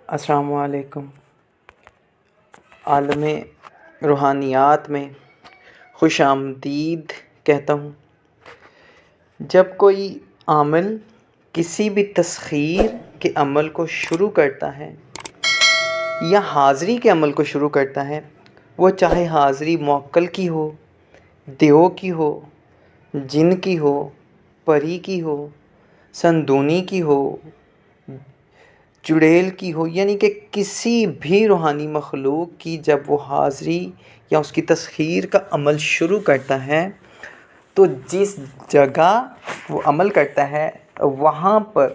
السلام علیکم۔ عالم روحانیات میں خوش آمدید کہتا ہوں۔ جب کوئی عامل کسی بھی تسخیر کے عمل کو شروع کرتا ہے یا حاضری کے عمل کو شروع کرتا ہے، وہ چاہے حاضری موکل کی ہو، دیو کی ہو، جن کی ہو، پری کی ہو، سندونی کی ہو، چڑیل کی ہو، یعنی کہ کسی بھی روحانی مخلوق کی، جب وہ حاضری یا اس کی تسخیر کا عمل شروع کرتا ہے تو جس جگہ وہ عمل کرتا ہے وہاں پر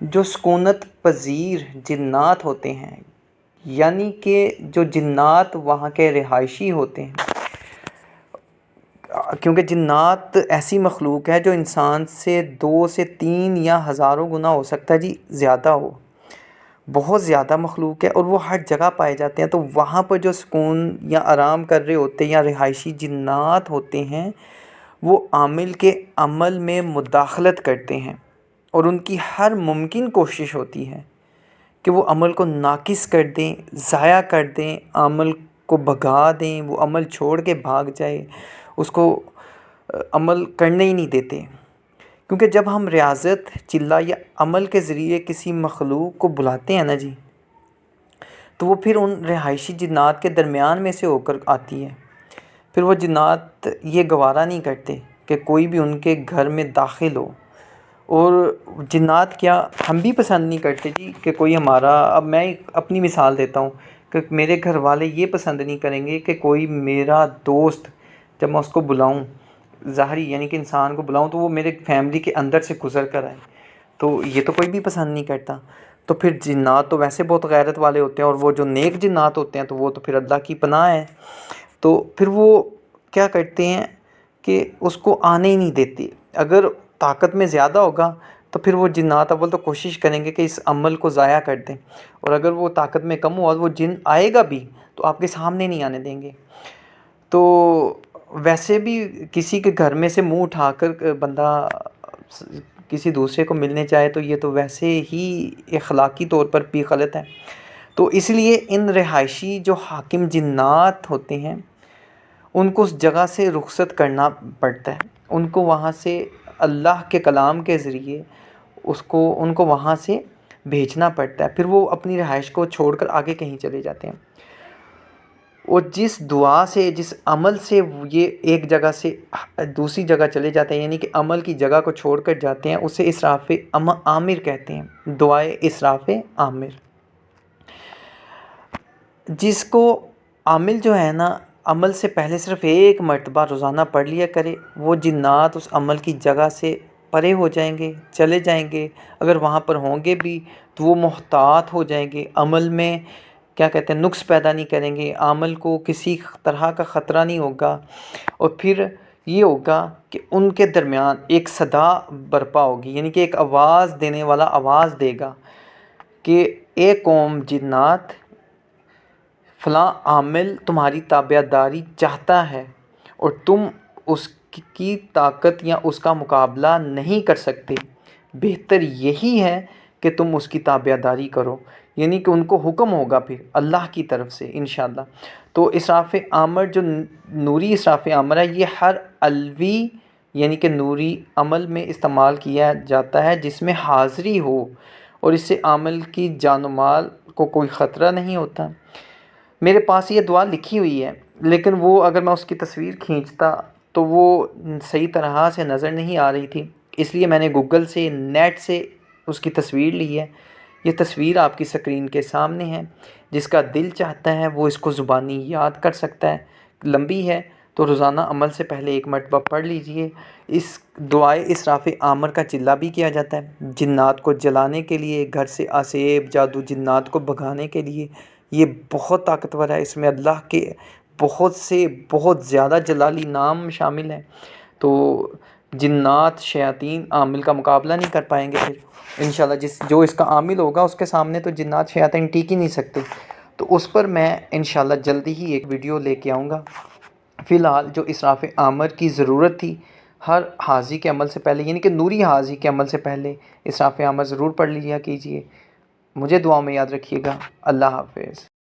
جو سکونت پذیر جنات ہوتے ہیں، یعنی کہ جو جنات وہاں کے رہائشی ہوتے ہیں، کیونکہ جنات ایسی مخلوق ہے جو انسان سے 2 سے 3 یا ہزاروں گنا ہو سکتا ہے جی، زیادہ ہو، بہت زیادہ مخلوق ہے اور وہ ہر جگہ پائے جاتے ہیں۔ تو وہاں پر جو سکون یا آرام کر رہے ہوتے ہیں یا رہائشی جنات ہوتے ہیں، وہ عامل کے عمل میں مداخلت کرتے ہیں اور ان کی ہر ممکن کوشش ہوتی ہے کہ وہ عمل کو ناقص کر دیں، ضائع کر دیں، عمل کو بھگا دیں، وہ عمل چھوڑ کے بھاگ جائے، اس کو عمل کرنے ہی نہیں دیتے۔ کیونکہ جب ہم ریاضت، چلہ یا عمل کے ذریعے کسی مخلوق کو بلاتے ہیں نا جی، تو وہ پھر ان رہائشی جنات کے درمیان میں سے ہو کر آتی ہے۔ پھر وہ جنات یہ گوارا نہیں کرتے کہ کوئی بھی ان کے گھر میں داخل ہو، اور جنات کیا، ہم بھی پسند نہیں کرتے جی کہ کوئی ہمارا، اب میں اپنی مثال دیتا ہوں کہ میرے گھر والے یہ پسند نہیں کریں گے کہ کوئی میرا دوست، جب میں اس کو بلاؤں، ظاہری یعنی کہ انسان کو بلاؤں، تو وہ میرے فیملی کے اندر سے گزر کر آئے، تو یہ تو کوئی بھی پسند نہیں کرتا۔ تو پھر جنات تو ویسے بہت غیرت والے ہوتے ہیں، اور وہ جو نیک جنات ہوتے ہیں تو وہ تو پھر اللہ کی پناہ ہے، تو پھر وہ کیا کرتے ہیں کہ اس کو آنے ہی نہیں دیتے۔ اگر طاقت میں زیادہ ہوگا تو پھر وہ جنات اول تو کوشش کریں گے کہ اس عمل کو ضائع کر دیں، اور اگر وہ طاقت میں کم ہوا، وہ جن آئے گا بھی تو آپ کے سامنے نہیں آنے دیں گے۔ تو ویسے بھی کسی کے گھر میں سے منہ اٹھا کر بندہ کسی دوسرے کو ملنے چاہے تو یہ تو ویسے ہی اخلاقی طور پر بھی غلط ہے۔ تو اس لیے ان رہائشی جو حاکم جنات ہوتے ہیں ان کو اس جگہ سے رخصت کرنا پڑتا ہے، ان کو وہاں سے اللہ کے کلام کے ذریعے ان کو وہاں سے بھیجنا پڑتا ہے، پھر وہ اپنی رہائش کو چھوڑ کر آگے کہیں چلے جاتے ہیں۔ اور جس دعا سے، جس عمل سے یہ ایک جگہ سے دوسری جگہ چلے جاتے ہیں، یعنی کہ عمل کی جگہ کو چھوڑ کر جاتے ہیں، اسے اسراف عامر کہتے ہیں، دعائے اسراف عامر۔ جس کو عامل جو ہے نا، عمل سے پہلے صرف ایک مرتبہ روزانہ پڑھ لیا کرے، وہ جنات اس عمل کی جگہ سے پرے ہو جائیں گے، چلے جائیں گے۔ اگر وہاں پر ہوں گے بھی تو وہ محتاط ہو جائیں گے، عمل میں کیا کہتے ہیں، نقص پیدا نہیں کریں گے، عمل کو کسی طرح کا خطرہ نہیں ہوگا۔ اور پھر یہ ہوگا کہ ان کے درمیان ایک صدا برپا ہوگی، یعنی کہ ایک آواز دینے والا آواز دے گا کہ اے قوم جنات، فلاں عامل تمہاری تابع داری چاہتا ہے اور تم اس کی طاقت یا اس کا مقابلہ نہیں کر سکتے، بہتر یہی ہے کہ تم اس کی تابع داری کرو۔ یعنی کہ ان کو حکم ہوگا پھر اللہ کی طرف سے انشاءاللہ۔ تو اسراف عامر جو نوری اسراف عامر ہے، یہ ہر علوی یعنی کہ نوری عمل میں استعمال کیا جاتا ہے جس میں حاضری ہو، اور اس سے عامل کی جان و مال کو کوئی خطرہ نہیں ہوتا۔ میرے پاس یہ دعا لکھی ہوئی ہے، لیکن وہ اگر میں اس کی تصویر کھینچتا تو وہ صحیح طرح سے نظر نہیں آ رہی تھی، اس لیے میں نے گوگل سے، نیٹ سے اس کی تصویر لی ہے۔ یہ تصویر آپ کی سکرین کے سامنے ہے، جس کا دل چاہتا ہے وہ اس کو زبانی یاد کر سکتا ہے، لمبی ہے تو روزانہ عمل سے پہلے ایک مرتبہ پڑھ لیجئے۔ اس دعائے اسراف عامر کا چلہ بھی کیا جاتا ہے جنات کو جلانے کے لیے، گھر سے آسیب جادو جنات کو بھگانے کے لیے۔ یہ بہت طاقتور ہے، اس میں اللہ کے بہت سے بہت زیادہ جلالی نام شامل ہیں، تو جنات شیاطین عامل کا مقابلہ نہیں کر پائیں گے۔ پھر انشاءاللہ جو اس کا عامل ہوگا اس کے سامنے تو جنات شیاطین ٹیک ہی نہیں سکتے، تو اس پر میں انشاءاللہ جلدی ہی ایک ویڈیو لے کے آؤں گا۔ فی الحال جو اسراف عامر کی ضرورت تھی، ہر حاضی کے عمل سے پہلے، یعنی کہ نوری حاضی کے عمل سے پہلے اسراف عامر ضرور پڑھ لیا کیجئے۔ مجھے دعاؤں میں یاد رکھیے گا۔ اللہ حافظ۔